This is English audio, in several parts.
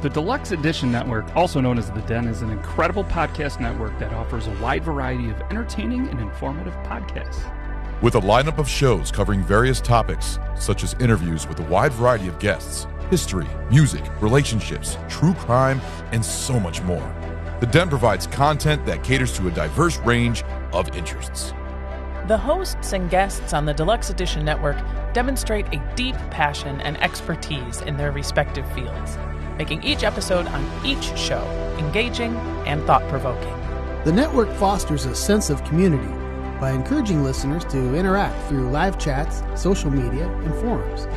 The Deluxe Edition Network, also known as The Den, is an incredible podcast network that offers a wide variety of entertaining and informative podcasts. With a lineup of shows covering various topics, such as interviews with a wide variety of guests, history, music, relationships, true crime, and so much more. The Den provides content that caters to a diverse range of interests. The hosts and guests on the Deluxe Edition Network demonstrate a deep passion and expertise in their respective fields, making each episode on each show engaging and thought-provoking. The network fosters a sense of community by encouraging listeners to interact through live chats, social media, and forums,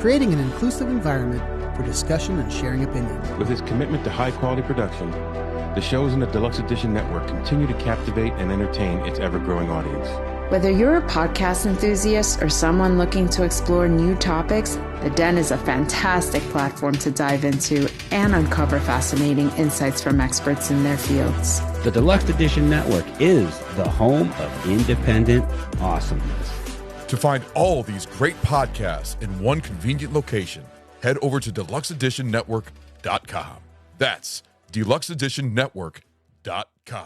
creating an inclusive environment for discussion and sharing opinions. With its commitment to high-quality production, the shows in the Deluxe Edition Network continue to captivate and entertain its ever-growing audience. Whether you're a podcast enthusiast or someone looking to explore new topics, The Den is a fantastic platform to dive into and uncover fascinating insights from experts in their fields. The Deluxe Edition Network is the home of independent awesomeness. To find all these great podcasts in one convenient location, head over to deluxeeditionnetwork.com. That's deluxeeditionnetwork.com.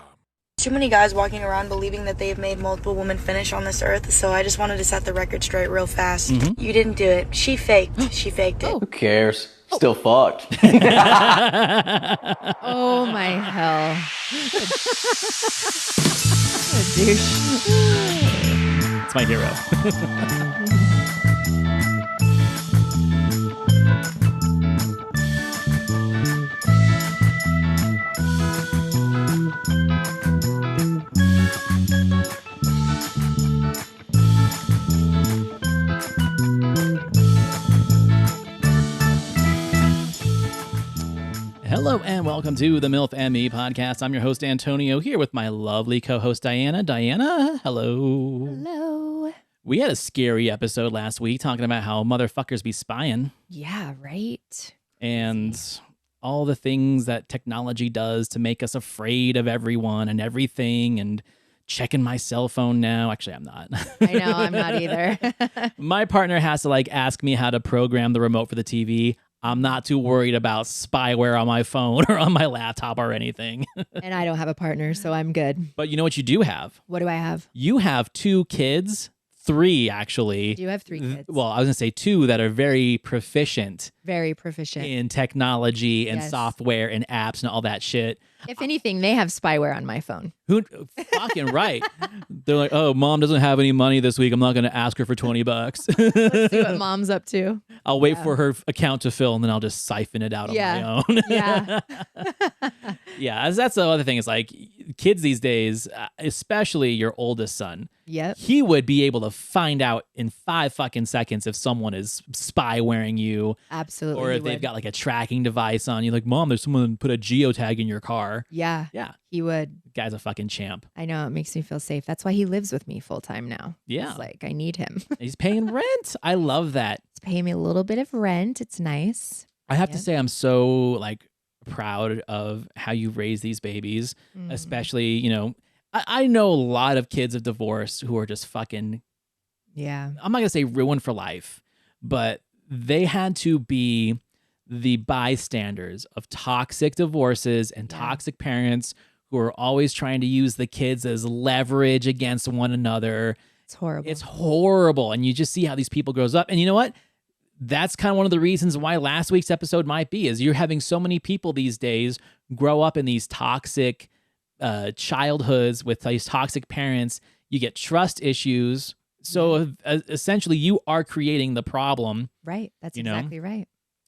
Too many guys walking around believing that they've made multiple women finish on this earth, so I just wanted to set the record straight real fast. Mm-hmm. You didn't do it. She faked. She faked it. Who cares? Still fucked. Oh my hell. What a douche. It's my hero. Hello and welcome to the Milf and Me podcast. I'm your host, Antonio, here with my lovely co-host, Dianna. Dianna, hello. Hello. We had a scary episode last week talking about how motherfuckers be spying. Yeah, right. And all the things that technology does to make us afraid of everyone and everything, and checking my cell phone now. Actually, I'm not. I know, I'm not either. My partner has to ask me how to program the remote for the TV. I'm not too worried about spyware on my phone or on my laptop or anything. And I don't have a partner, so I'm good. But you know what you do have? What do I have? You have 2 kids, 3 actually. I do have 3 kids. Well, I was going to say 2 that are very proficient. Very proficient. In technology and Yes. software and apps and all that shit. If anything, they have spyware on my phone. Who fucking right. They're like, oh, mom doesn't have any money this week. I'm not going to ask her for $20. Let's see what mom's up to. I'll wait for her account to fill and then I'll just siphon it out on my own. Yeah. Yeah. That's the other thing is kids these days, especially your oldest son. Yep. He would be able to find out in 5 fucking seconds if someone is spy-wearing you. Absolutely. Or if they've got a tracking device on you. Like, mom, there's someone put a geotag in your car. Yeah. Yeah. He would. Guy's a fucking champ. I know. It makes me feel safe. That's why he lives with me full time now. Yeah. It's I need him. He's paying rent. I love that. He's paying me a little bit of rent. It's nice. I have to say I'm so proud of how you raise these babies, especially, I know a lot of kids of divorce who are just fucking, yeah. I'm not going to say ruined for life, but they had to be the bystanders of toxic divorces and toxic parents who are always trying to use the kids as leverage against one another. It's horrible. It's horrible. And you just see how these people grows up. And you know what? That's kind of one of the reasons why last week's episode might be is you're having so many people these days grow up in these toxic childhoods with these toxic parents. You get trust issues. So essentially you are creating the problem. Right. That's exactly right.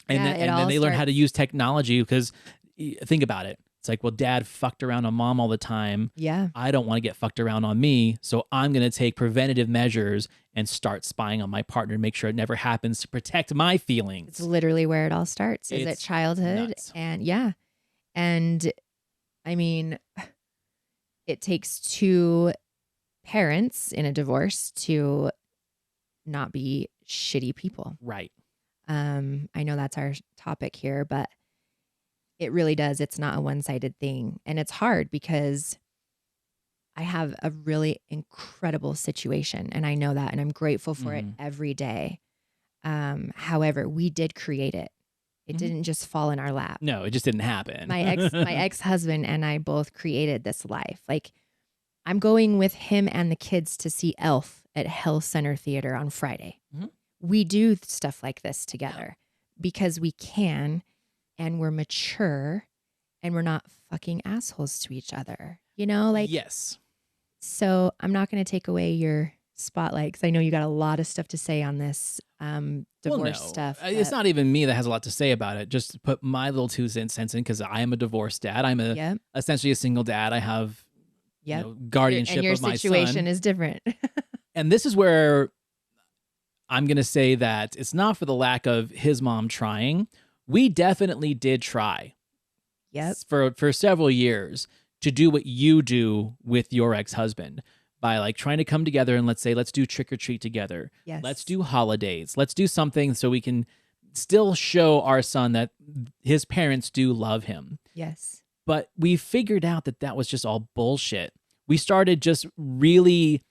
And, Yeah, then they learn how to use technology because think about it. It's well, dad fucked around on mom all the time. Yeah. I don't want to get fucked around on me. So I'm going to take preventative measures and start spying on my partner to make sure it never happens to protect my feelings. It's literally where it all starts. Is It's it childhood? nuts. And yeah. And I mean, it takes 2 parents in a divorce to not be shitty people. Right. I know that's our topic here, but it really does. It's not a one-sided thing. And it's hard because I have a really incredible situation and I know that and I'm grateful for it every day. However, we did create it. It didn't just fall in our lap. No, it just didn't happen. My ex-husband and I both created this life. Like, I'm going with him and the kids to see Elf at Hell Center Theater on Friday. We do stuff like this together because we can, and we're mature, and we're not fucking assholes to each other. You know, like, yes. So I'm not going to take away your spotlight because I know you got a lot of stuff to say on this divorce stuff. It's not even me that has a lot to say about it. Just to put my little 2 cents in because I am a divorced dad. I'm essentially a single dad. I have guardianship and your of my son. situation is different. And this is where I'm going to say that it's not for the lack of his mom trying. We definitely did try. Yep. For several years to do what you do with your ex-husband by like trying to come together and let's do trick or treat together. Yes. Let's do holidays. Let's do something so we can still show our son that his parents do love him. Yes. But we figured out that was just all bullshit. We started just really,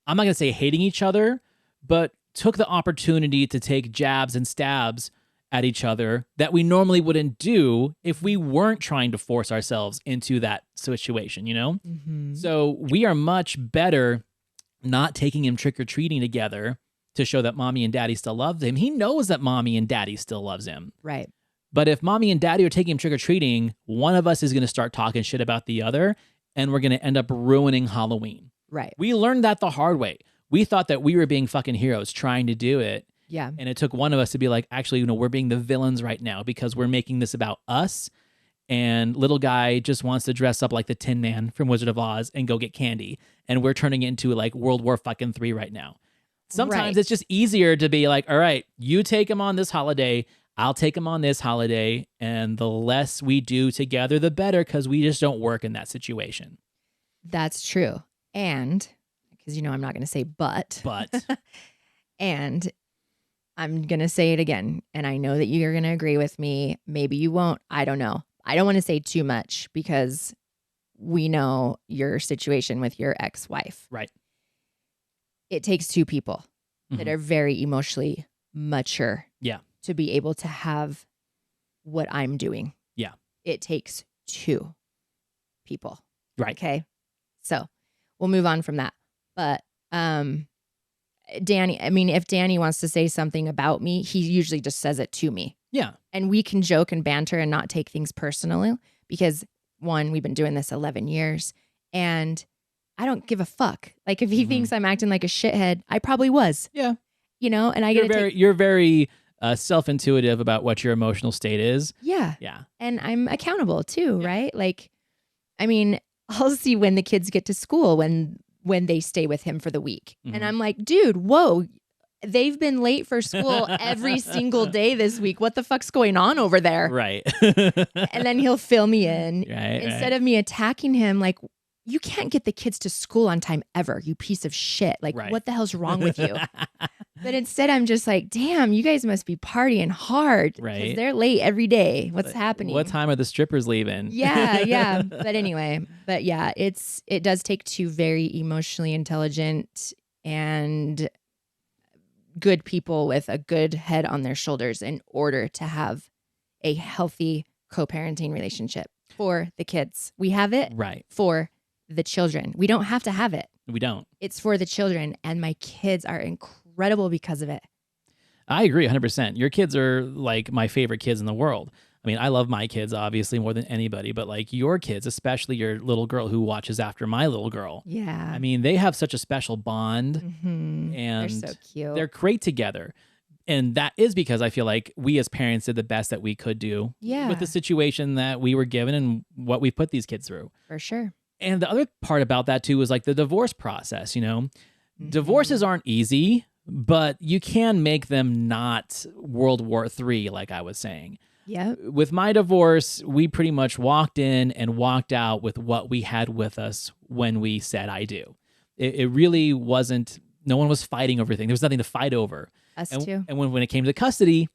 I'm not going to say hating each other, but took the opportunity to take jabs and stabs at each other that we normally wouldn't do if we weren't trying to force ourselves into that situation, you know? So we are much better not taking him trick-or-treating together to show that mommy and daddy still love him. He knows that mommy and daddy still loves him. Right. But if mommy and daddy are taking him trick-or-treating, one of us is going to start talking shit about the other, and we're going to end up ruining Halloween. Right. We learned that the hard way. We thought that we were being fucking heroes trying to do it. Yeah. And it took one of us to be like, actually, we're being the villains right now because we're making this about us. And little guy just wants to dress up like the Tin Man from Wizard of Oz and go get candy. And we're turning it into like World War fucking III right now. Sometimes it's just easier to be like, all right, you take him on this holiday. I'll take him on this holiday. And the less we do together, the better, because we just don't work in that situation. That's true. And because, I'm not going to say but. And I'm going to say it again. And I know that you're going to agree with me. Maybe you won't. I don't know. I don't want to say too much because we know your situation with your ex-wife. Right. It takes two people that are very emotionally mature. Yeah. To be able to have what I'm doing. Yeah. It takes two people. Right. Okay. So we'll move on from that. But Danny, if Danny wants to say something about me, he usually just says it to me. Yeah. And we can joke and banter and not take things personally because, one, we've been doing this 11 years and I don't give a fuck. Like, if he thinks I'm acting like a shithead, I probably was. Yeah. And you're very self-intuitive about what your emotional state is. Yeah. Yeah. And I'm accountable too, right? Like, I'll see when the kids get to school when they stay with him for the week. And I'm like, dude, whoa, they've been late for school every single day this week. What the fuck's going on over there? Right. And then he'll fill me in. Right, Instead of me attacking him, like, you can't get the kids to school on time ever, you piece of shit. Like, what the hell's wrong with you? But instead, I'm just like, damn, you guys must be partying hard. Right. Because they're late every day. What's happening? What time are the strippers leaving? Yeah. But anyway, it does take two very emotionally intelligent and good people with a good head on their shoulders in order to have a healthy co-parenting relationship for the kids. We have it for the children. We don't have to have it. We don't. It's for the children, and my kids are incredible because of it. I agree 100%. Your kids are like my favorite kids in the world. I love my kids obviously more than anybody, but like your kids, especially your little girl who watches after my little girl. Yeah. They have such a special bond and they're so cute. They're great together. And that is because I feel like we as parents did the best that we could do with the situation that we were given and what we put these kids through. For sure. And the other part about that too is like the divorce process, Divorces aren't easy, but you can make them not World War III, like I was saying. Yeah. With my divorce, we pretty much walked in and walked out with what we had with us when we said I do. It really wasn't, no one was fighting over anything. There was nothing to fight over. Us too. And when it came to custody,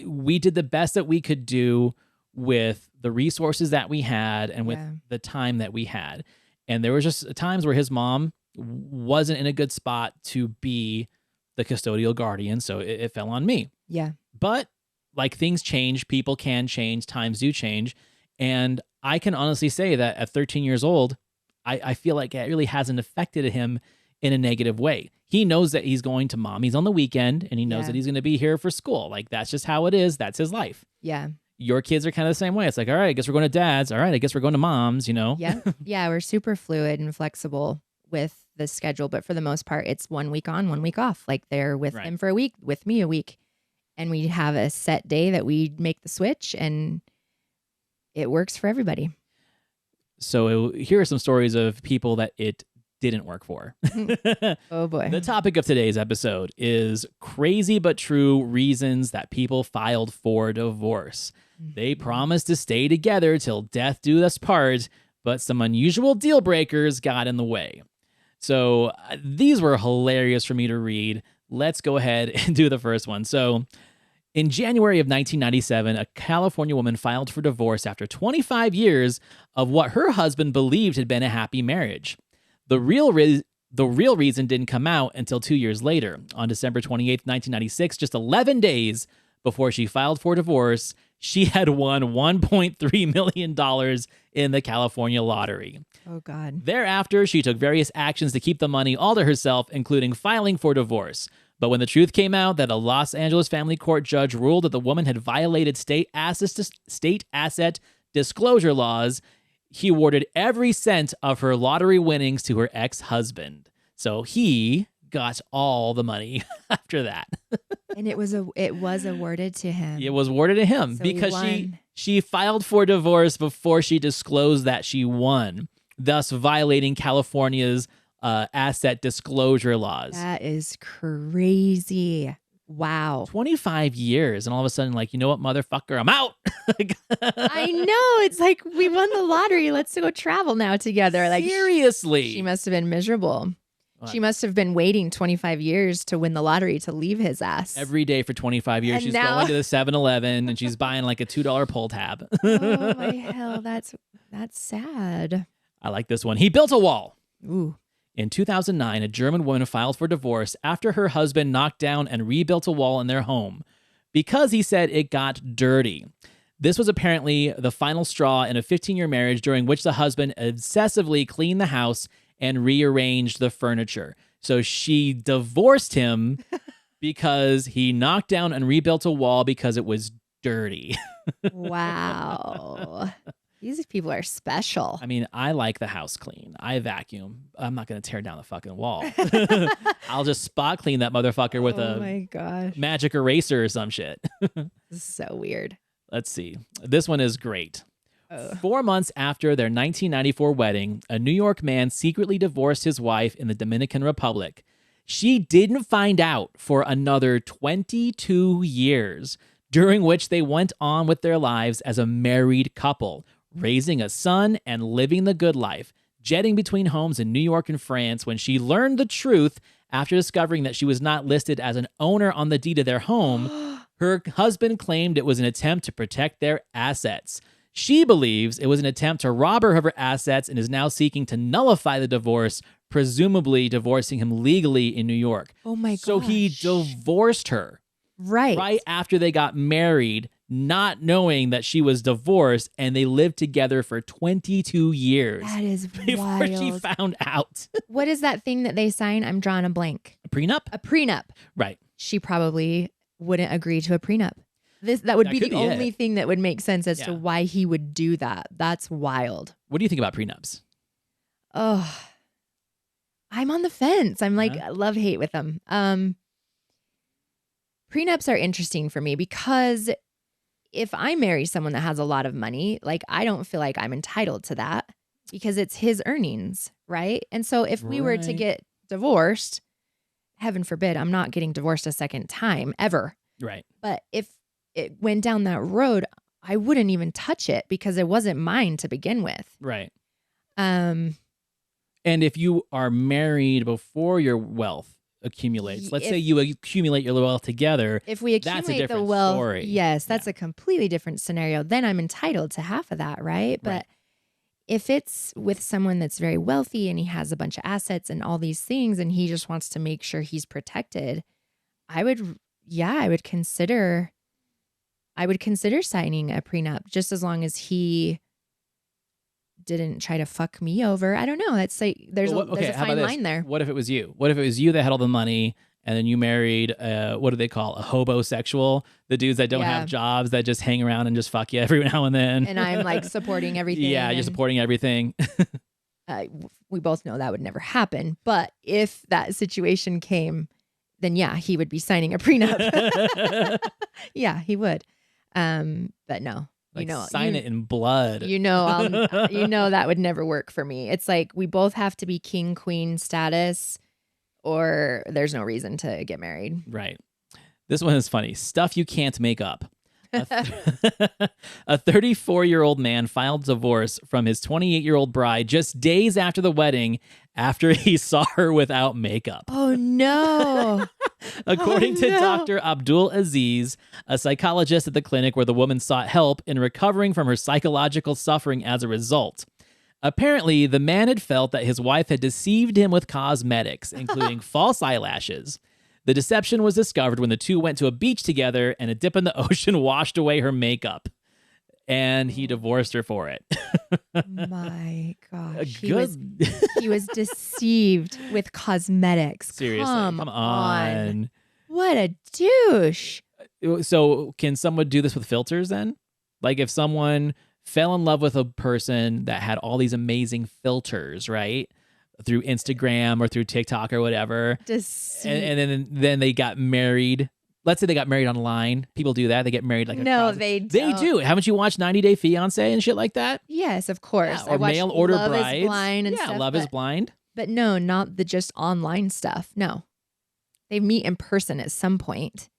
we did the best that we could do with the resources that we had and with the time that we had. And there was just times where his mom wasn't in a good spot to be the custodial guardian, so it fell on me. Yeah. But like things change, people can change, times do change. And I can honestly say that at 13 years old, I feel like it really hasn't affected him in a negative way. He knows that he's going to mommy's on the weekend and he knows that he's going to be here for school. Like, that's just how it is. That's his life. Yeah. Your kids are kind of the same way. It's like, all right, I guess we're going to dad's. All right, I guess we're going to mom's, you know? Yeah. Yeah. We're super fluid and flexible with the schedule. But for the most part, it's 1 week on, 1 week off. Like, they're with him for a week, with me a week. And we have a set day that we make the switch, and it works for everybody. So here are some stories of people that it didn't work for. Oh boy. The topic of today's episode is crazy but true reasons that people filed for divorce. They promised to stay together till death do us part, but some unusual deal breakers got in the way. So these were hilarious for me to read. Let's go ahead and do the first one. So in January of 1997, a California woman filed for divorce after 25 years of what her husband believed had been a happy marriage. The real reason didn't come out until 2 years later. On December 28th, 1996, just 11 days before she filed for divorce, she had won $1.3 million in the California lottery. Oh, God. Thereafter, she took various actions to keep the money all to herself, including filing for divorce. But when the truth came out that a Los Angeles family court judge ruled that the woman had violated state asset disclosure laws, he awarded every cent of her lottery winnings to her ex-husband. So he got all the money after that. And it was awarded to him. It was awarded to him So because he won. she filed for divorce before she disclosed that she won, thus violating California's asset disclosure laws. That is crazy. Wow. 25 years, and all of a sudden, like, you know what, motherfucker, I'm out. I know. It's like, we won the lottery. Let's go travel now together. Like, seriously. She must have been miserable. What? She must have been waiting 25 years to win the lottery to leave his ass. Every day for 25 years, And she's now- going to the 7-Eleven and she's buying like a $2 pull tab. Oh my hell, that's sad. I like this one. He built a wall. Ooh. In 2009, a German woman filed for divorce after her husband knocked down and rebuilt a wall in their home because he said it got dirty. This was apparently the final straw in a 15-year marriage during which the husband obsessively cleaned the house and rearranged the furniture. So she divorced him because he knocked down and rebuilt a wall because it was dirty. Wow. These people are special. I mean, I like the house clean. I vacuum. I'm not going to tear down the fucking wall. I'll just spot clean that motherfucker with Oh my gosh. magic eraser or some shit. This is so weird. Let's see. This one is great. 4 months after their 1994 wedding, a New York man secretly divorced his wife in the Dominican Republic. She didn't find out for another 22 years, during which they went on with their lives as a married couple, raising a son and living the good life, jetting between homes in New York and France when she learned the truth after discovering that she was not listed as an owner on the deed of their home. Her husband claimed it was an attempt to protect their assets. She believes it was an attempt to rob her of her assets and is now seeking to nullify the divorce, presumably divorcing him legally in New York. Oh my gosh. So he divorced her. Right after they got married, not knowing that she was divorced, and they lived together for 22 years. That is before wild. she found out. What is that thing that they sign? I'm drawing a blank. A prenup? A prenup. Right. She probably wouldn't agree to a prenup. That would be could the be only it. thing that would make sense as to Yeah. why he would do that. That's wild. What do you think about prenups? Oh, I'm on the fence. I'm like, love-hate with them. Prenups are interesting for me because if I marry someone that has a lot of money, like, I don't feel like I'm entitled to that because it's his earnings, right? And so if we were to Right. get divorced, heaven forbid, I'm not getting divorced a second time ever. Right. But if it went down that road, I wouldn't even touch it because it wasn't mine to begin with. Right. Um, And if you are married before your wealth accumulates, let's say you accumulate your wealth together, if we that's a accumulate the different wealth, story. yes, that's a completely different scenario. Then I'm entitled to half of that, right? But if it's with someone that's very wealthy and he has a bunch of assets and all these things and he just wants to make sure he's protected, I would consider I would consider signing a prenup just as long as he didn't try to fuck me over. I don't know. That's like there's a fine line there. What if it was you? What if it was you that had all the money and then you married what do they call a hobosexual? The dudes that don't have jobs that just hang around and just fuck you every now and then. And I'm like supporting everything. Yeah, you're supporting everything. We both know that would never happen. But if that situation came, then yeah, he would be signing a prenup. Yeah, he would. But no. Like sign it in blood. You know, that would never work for me. It's like we both have to be king, queen status, or there's no reason to get married. Right. This one is funny. Stuff you can't make up. A 34-year-old man filed divorce from his 28-year-old bride just days after the wedding after he saw her without makeup. Oh, no. According to Dr. Abdul Aziz, a psychologist at the clinic where the woman sought help in recovering from her psychological suffering as a result. Apparently, the man had felt that his wife had deceived him with cosmetics, including false eyelashes. The deception was discovered when the two went to a beach together and a dip in the ocean washed away her makeup. And he divorced her for it. My gosh. He was deceived with cosmetics. Seriously, come on. What a douche. So can someone do this with filters then? Like if someone fell in love with a person that had all these amazing filters, right? Through Instagram or through TikTok or whatever. And then they got married. Let's say they got married online. People do that. They get married like they don't. They do. Haven't you watched 90 Day Fiancé and shit like that? Yes, of course. Yeah, or mail order Love brides. Is Blind and stuff, Love is Blind. But no, not the just online stuff. No. They meet in person at some point.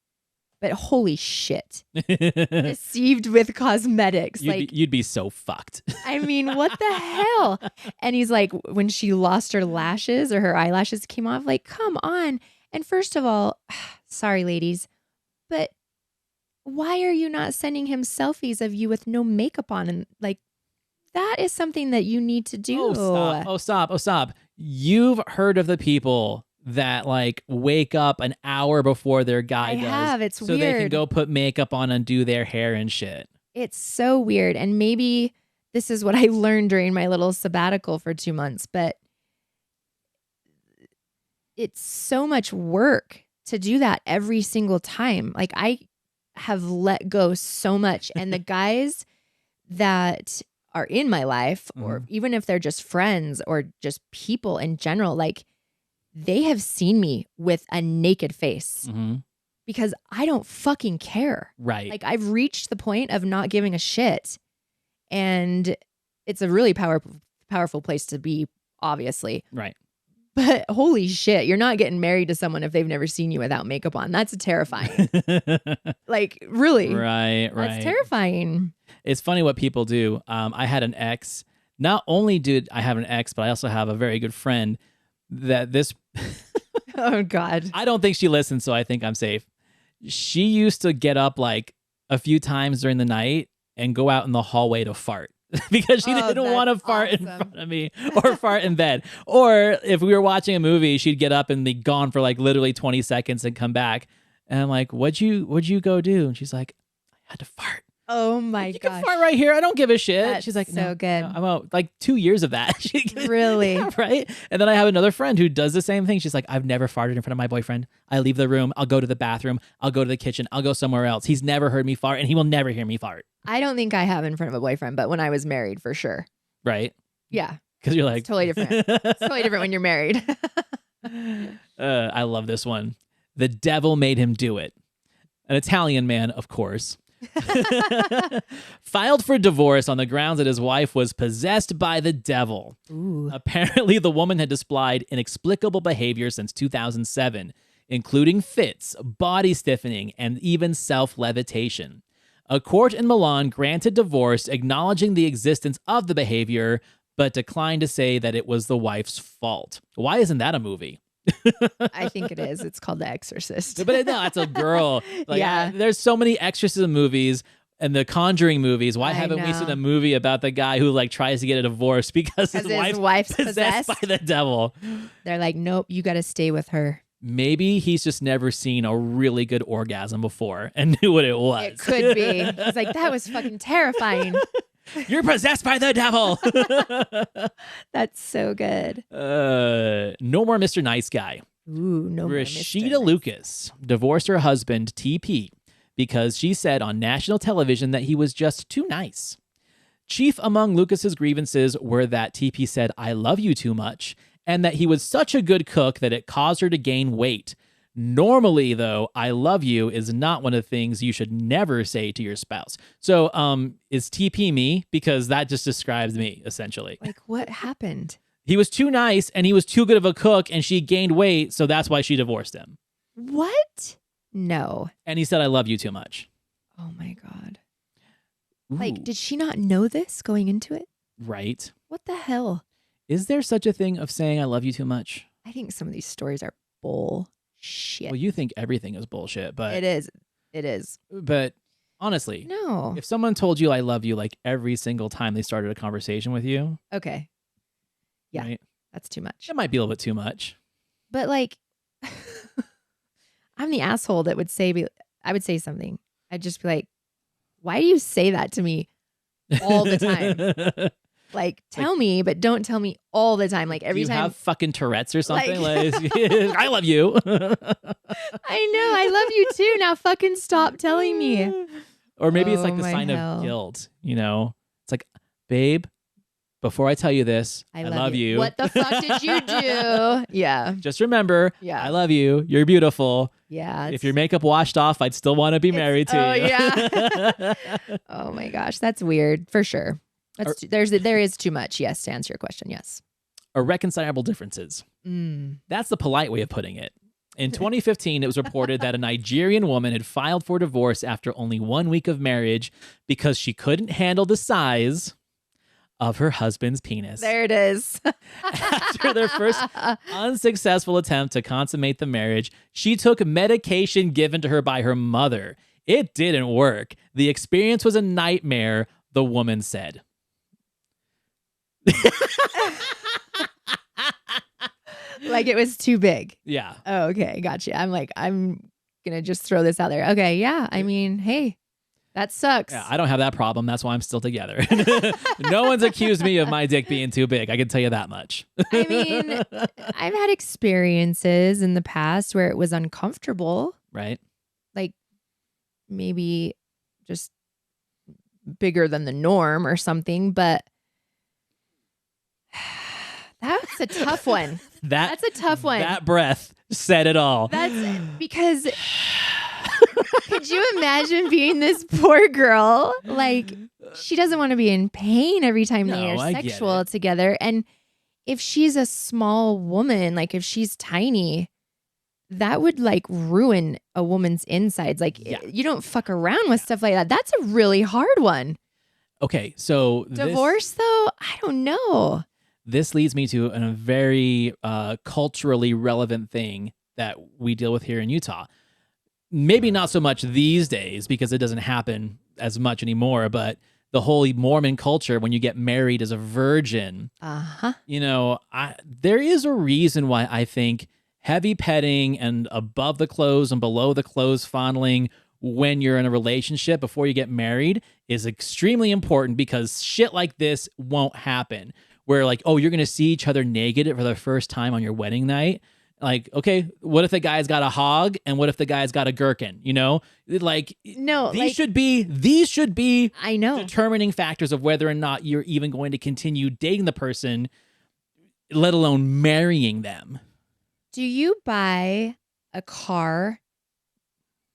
But holy shit. Deceived with cosmetics. You'd be so fucked. I mean, what the hell? And he's like, when she lost her lashes or her eyelashes came off, like, come on. And first of all, sorry, ladies, but why are you not sending him selfies of you with no makeup on? And like, that is something that you need to do. Oh, stop. You've heard of the people that like wake up an hour before their guy does. It's so weird. They can go put makeup on and do their hair and shit. It's so weird. And maybe this is what I learned during my little sabbatical for 2 months, but it's so much work to do that every single time. Like I have let go so much. And the guys that are in my life, or even if they're just friends or just people in general, like they have seen me with a naked face because I don't fucking care. Right. Like I've reached the point of not giving a shit. And it's a really powerful place to be, obviously. Right. But holy shit, you're not getting married to someone if they've never seen you without makeup on. That's terrifying. Like really. Right. That's terrifying. It's funny what people do. I had an ex. Not only did I have an ex, but I also have a very good friend that this oh God. I don't think she listens, so I think I'm safe. She used to get up like a few times during the night and go out in the hallway to fart because she didn't want to fart in front of me or fart in bed. Or if we were watching a movie, she'd get up and be gone for like literally 20 seconds and come back. And I'm like, what'd you go do? And she's like, I had to fart. Oh my gosh. You gosh. can fart right here. I don't give a shit. That's she's like, so good. No, I'm out like 2 years of that. Really? Yeah, right? And then I have another friend who does the same thing. She's like, I've never farted in front of my boyfriend. I leave the room. I'll go to the bathroom. I'll go to the kitchen. I'll go somewhere else. He's never heard me fart and he will never hear me fart. I don't think I have in front of a boyfriend, but when I was married, for sure. Right? Yeah. Because you're like... It's totally different. It's totally different when you're married. I love this one. The devil made him do it. An Italian man, of course. Filed for divorce on the grounds that his wife was possessed by the devil. Ooh. Apparently, the woman had displayed inexplicable behavior since 2007, including fits, body stiffening, and even self-levitation. A court in Milan granted divorce, acknowledging the existence of the behavior, but declined to say that it was the wife's fault. Why isn't that a movie? I think it is. It's called The Exorcist. But no, it's a girl. Like, yeah. There's so many exorcism movies and the Conjuring movies. Why haven't we seen a movie about the guy who like tries to get a divorce because his wife's possessed by the devil? They're like, nope, you got to stay with her. Maybe he's just never seen a really good orgasm before and knew what it was. It could be. He's like, that was fucking terrifying. You're possessed by the devil. That's so good. No more Mr. Nice Guy. Ooh, no more Mr. Rashida Nice. Lucas divorced her husband, TP, because she said on national television that he was just too nice. Chief among Lucas's grievances were that TP said, "I love you too much," and that he was such a good cook that it caused her to gain weight. Normally, though, "I love you" is not one of the things you should never say to your spouse. So, is TP me? Because that just describes me, essentially. Like, what happened? He was too nice and he was too good of a cook and she gained weight, so that's why she divorced him. What? No. And he said, "I love you too much." Oh my God. Ooh. Like, did she not know this going into it? Right. What the hell? Is there such a thing of saying "I love you too much"? I think some of these stories are bullshit. Well, you think everything is bullshit, but It is. It is. But honestly, No. if someone told you "I love you" like every single time they started a conversation with you, Okay. Yeah. right? That's too much. It might be a little bit too much. But like, I'm the asshole that would say, I would say something. I'd just be like, why do you say that to me all the time? Like, tell me, but don't tell me all the time. Like every Do you time. have fucking Tourette's or something? Like- I love you. I know. I love you too. Now fucking stop telling me. Or maybe it's Oh, like the my sign hell. of guilt, you know? It's like, "Babe, before I tell you this, I love you. What the fuck did you do? Yeah. Just remember, Yeah. I love you. You're beautiful. Yeah. If your makeup washed off, I'd still want to be married to oh, you." yeah. Oh my gosh. That's weird for sure. That's there is too much. Yes. To answer your question. Yes. Irreconcilable differences. That's the polite way of putting it. In 2015, it was reported that a Nigerian woman had filed for divorce after only 1 week of marriage because she couldn't handle the size of her husband's penis. There it is. After their first unsuccessful attempt to consummate the marriage, she took medication given to her by her mother. It didn't work. The experience was a nightmare, the woman said. Like it was too big. Yeah. Oh, okay. Gotcha. I'm like, I'm going to just throw this out there. Okay. Yeah. I mean, hey, that sucks. Yeah, I don't have that problem. That's why I'm still together. No one's accused me of my dick being too big. I can tell you that much. I mean, I've had experiences in the past where it was uncomfortable. Right. Like maybe just bigger than the norm or something, but that's a tough one. That's a tough one. That breath said it all. That's because could you imagine being this poor girl? Like she doesn't want to be in pain every time they No, are I get sexual it. together. And if she's a small woman, like if she's tiny, that would like ruin a woman's insides. Like you don't fuck around with stuff like that. That's a really hard one. Okay, so Divorce though, I don't know. This leads me to a very culturally relevant thing that we deal with here in Utah. Maybe not so much these days because it doesn't happen as much anymore, but the whole Mormon culture, when you get married as a virgin, you know, there is a reason why I think heavy petting and above the clothes and below the clothes fondling when you're in a relationship before you get married is extremely important, because shit like this won't happen. Where like, oh, you're going to see each other naked for the first time on your wedding night. Like, okay, what if the guy's got a hog and what if the guy's got a gherkin? You know, like, no, these should be I know determining factors of whether or not you're even going to continue dating the person, let alone marrying them. Do you buy a car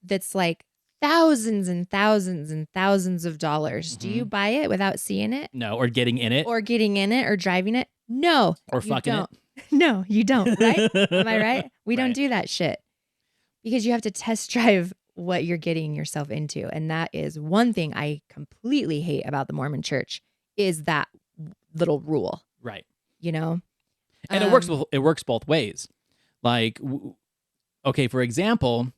that's like thousands and thousands and thousands of dollars? Do you buy it without seeing it? No, or getting in it. Or getting in it or driving it? No. Or you fucking don't. it. No, you don't, right? Am I right? We don't do that shit. Because you have to test drive what you're getting yourself into. And that is one thing I completely hate about the Mormon church, is that little rule. Right. You know? And it works both ways. Like, okay, for example,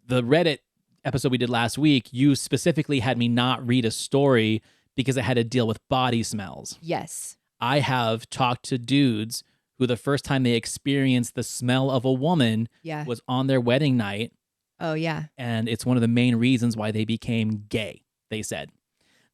the Reddit episode we did last week, you specifically had me not read a story because it had to deal with body smells. Yes. I have talked to dudes who the first time they experienced the smell of a woman Yeah. was on their wedding night. Oh, yeah. And it's one of the main reasons why they became gay, they said.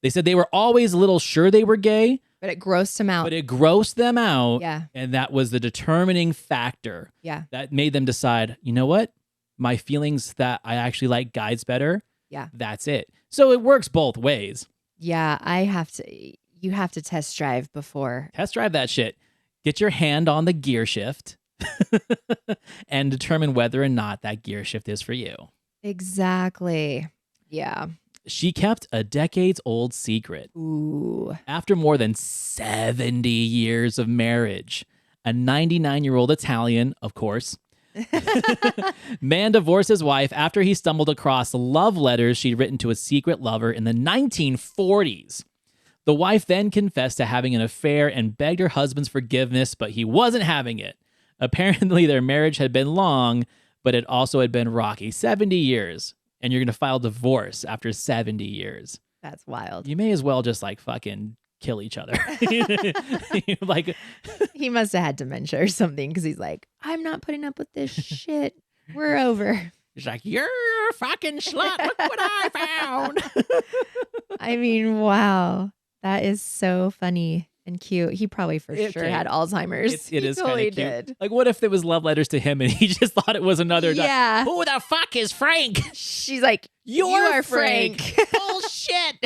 They said they were always a little sure they were gay. But it grossed them out. But it grossed them out. Yeah. And that was the determining factor. Yeah. That made them decide, you know what? My feelings that I actually like guys better. Yeah. That's it. So it works both ways. Yeah, you have to test drive before. Test drive that shit. Get your hand on the gear shift and determine whether or not that gear shift is for you. Exactly. Yeah. She kept a decades-old secret. Ooh. After more than 70 years of marriage, a 99-year-old Italian, of course, man divorced his wife after he stumbled across love letters she'd written to a secret lover in the 1940s. The wife then confessed to having an affair and begged her husband's forgiveness, but he wasn't having it. Apparently, their marriage had been long, but it also had been rocky. 70 years. And you're going to file divorce after 70 years. That's wild. You may as well just like fucking kill each other. Like, he must have had dementia or something because he's like, I'm not putting up with this shit. We're over. He's like, you're a fucking slut. Look what I found. I mean, wow. That is so funny and cute. He probably for sure had Alzheimer's. It is totally kind of cute. did. Like, what if there was love letters to him and he just thought it was another guy? Yeah. Who the fuck is Frank? She's like, you You're are Frank. Bullshit.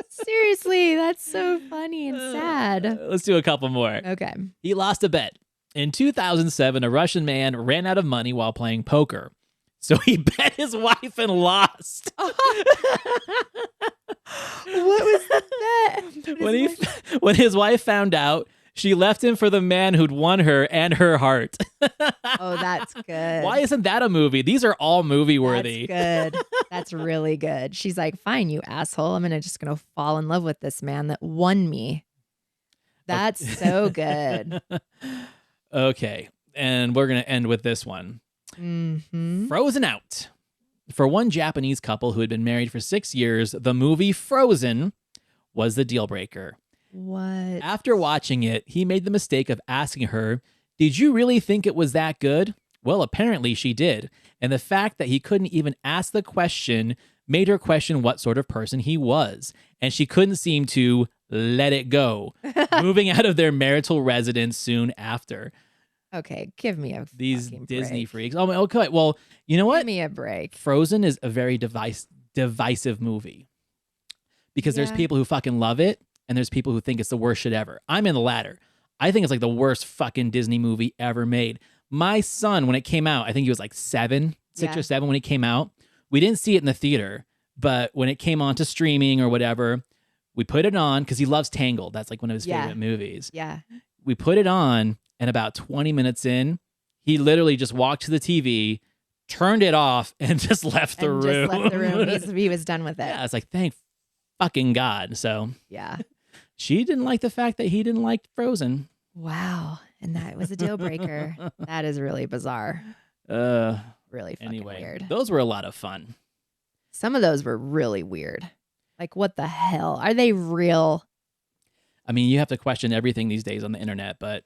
Seriously, that's so funny and sad. Let's do a couple more. Okay. He lost a bet. In 2007, a Russian man ran out of money while playing poker. So he bet his wife and lost. What was that? When his wife found out, she left him for the man who'd won her and her heart. Oh, that's good. Why isn't that a movie? These are all movie worthy. That's good. That's really good. She's like, fine, you asshole. I'm just gonna fall in love with this man that won me. That's so good. Okay. And we're going to end with this one. Mm-hmm. Frozen out. For one Japanese couple who had been married for 6 years, the movie Frozen was the deal breaker. What? After watching it, he made the mistake of asking her, did you really think it was that good? Well, apparently she did. And the fact that he couldn't even ask the question made her question what sort of person he was. And she couldn't seem to let it go, moving out of their marital residence soon after. Okay, give me a These fucking Disney break. freaks. Oh, okay. Well, you know what? Give me a break. Frozen is a very divisive movie because there's Yeah. people who fucking love it and there's people who think it's the worst shit ever. I'm in the latter. I think it's like the worst fucking Disney movie ever made. My son, when it came out, I think he was like 6 Yeah. or 7 when it came out. We didn't see it in the theater, but when it came on to streaming or whatever, we put it on because he loves Tangled. That's like one of his Yeah. favorite movies. Yeah. We put it on, and about 20 minutes in, he literally just walked to the TV, turned it off, and just left the room. Just left the room. He was done with it. Yeah, it's like, thank fucking God. So Yeah. she didn't like the fact that he didn't like Frozen. Wow. And that was a deal breaker. That is really bizarre. Really fucking Anyway, weird. those were a lot of fun. Some of those were really weird. Like, what the hell? Are they real? I mean, you have to question everything these days on the internet, but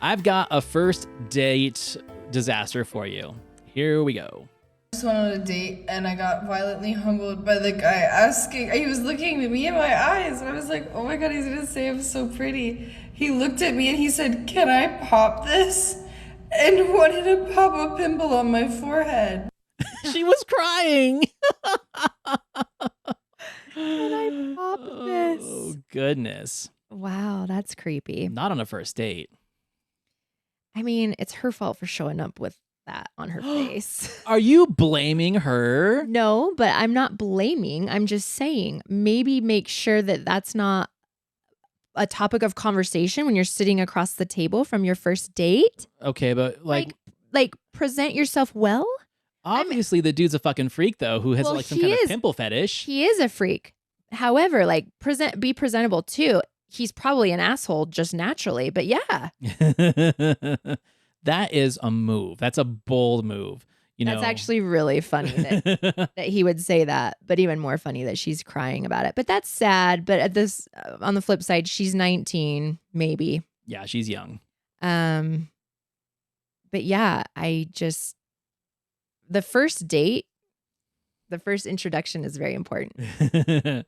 I've got a first date disaster for you. Here we go. I just went on a date and I got violently humbled by the guy asking. He was looking at me in my eyes. I was like, oh my God, he's gonna say I'm so pretty. He looked at me and he said, can I pop this? And wanted to pop a pimple on my forehead. She was crying. Can I pop this? Oh, goodness. Wow, that's creepy. Not on a first date. I mean, it's her fault for showing up with that on her face. Are you blaming her? No, but I'm not blaming. I'm just saying maybe make sure that that's not a topic of conversation when you're sitting across the table from your first date. Okay, but like present yourself well. Obviously, the dude's a fucking freak though, who has Well, like some kind of pimple fetish. He is a freak. However, like be presentable too. He's probably an asshole just naturally, but yeah. That is a move. That's a bold move. That's actually really funny that he would say that, but even more funny that she's crying about it. But that's sad. But at this, on the flip side, she's 19, maybe. Yeah, she's young. But yeah, the first date, the first introduction is very important.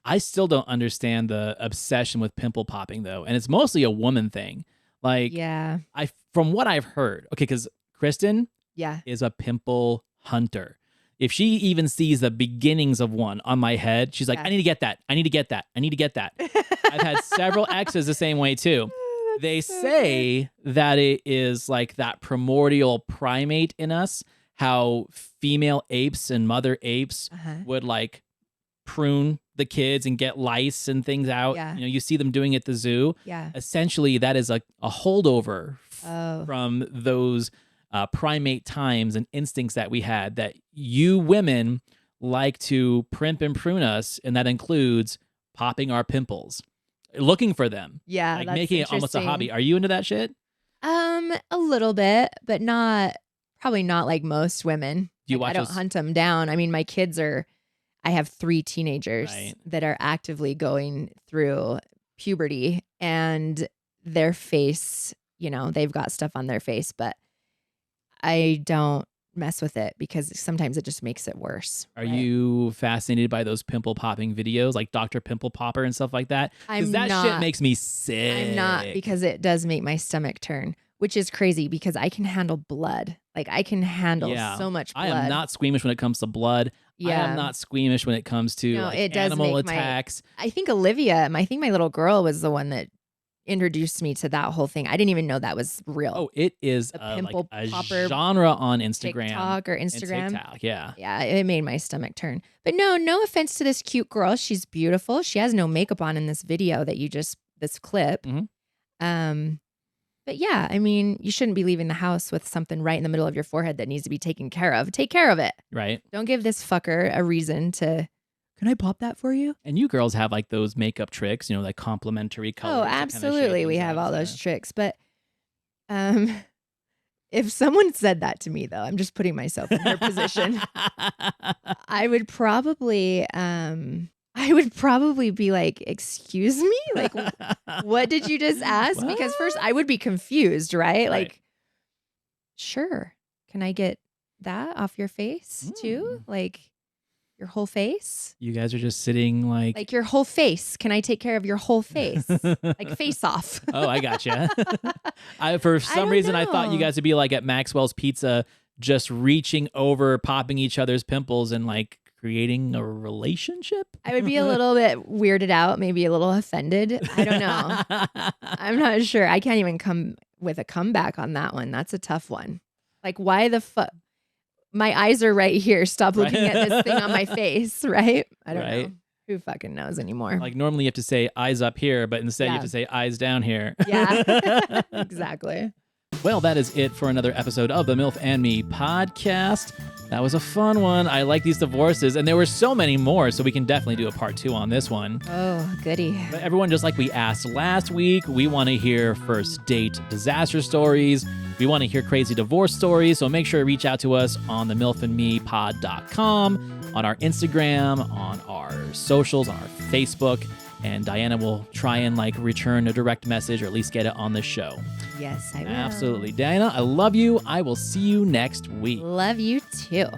I still don't understand the obsession with pimple popping though, and it's mostly a woman thing. Like, yeah, from what I've heard, okay, because Kristen, is a pimple hunter. If she even sees the beginnings of one on my head, she's like, I need to get that. I need to get that. I need to get that. I've had several exes the same way too. They say that it is like that primordial primate in us, how female apes and mother apes would like prune the kids and get lice and things out. Yeah. You see them doing it at the zoo. Yeah. Essentially, that is a holdover from those primate times and instincts that we had, that you women like to primp and prune us, and that includes popping our pimples, looking for them. Yeah, like that's making it almost a hobby. Are you into that shit? A little bit, but probably not like most women. Do you I don't hunt them down. I mean, I have 3 teenagers that are actively going through puberty, and their face, they've got stuff on their face, but I don't mess with it because sometimes it just makes it worse. Are you fascinated by those pimple popping videos, like Dr. Pimple Popper and stuff like that? Because that shit makes me sick. I'm not, because it does make my stomach turn, which is crazy because I can handle blood. Like I can handle so much blood. I am not squeamish when it comes to blood. Yeah. I am not squeamish when it comes to animal attacks. I think Olivia, my little girl, was the one that introduced me to that whole thing. I didn't even know that was real. Oh, it is a pimple like a popper genre on Instagram. TikTok or Instagram. TikTok, yeah. Yeah, it made my stomach turn. But no offense to this cute girl. She's beautiful. She has no makeup on in this video this clip. Mm-hmm. But yeah, I mean, you shouldn't be leaving the house with something right in the middle of your forehead that needs to be taken care of. Take care of it. Right. Don't give this fucker a reason to, can I pop that for you? And you girls have like those makeup tricks, like complementary colors. Oh, absolutely. We have all those tricks. But if someone said that to me, though, I'm just putting myself in her position. I would probably be like, excuse me? Like, what did you just ask? What? Because first I would be confused, right? Like, sure. Can I get that off your face too? Like your whole face? You guys are just sitting like your whole face. Can I take care of your whole face? Like face off. Oh, I gotcha. For some reason, I thought you guys would be like at Maxwell's Pizza, just reaching over, popping each other's pimples and like creating a relationship. I would be a little bit weirded out, maybe a little offended. I don't know. I'm not sure. I can't even come with a comeback on that one. That's a tough one. Like, why the fuck? My eyes are right here. Stop looking at this thing on my face, right? I don't know. Who fucking knows anymore? Like normally you have to say eyes up here, but instead you have to say eyes down here. Yeah, exactly. Well, that is it for another episode of the Milf and Me podcast. That was a fun one. I like these divorces, and there were so many more, so we can definitely do a part 2 on this one. Oh, goody. But everyone, just like we asked last week, we want to hear first date disaster stories. We want to hear crazy divorce stories, so make sure to reach out to us on the milfandmepod.com, on our Instagram, on our socials, on our Facebook, and Diana will try and return a direct message or at least get it on the show. Yes, I will. Absolutely. Diana, I love you. I will see you next week. Love you too.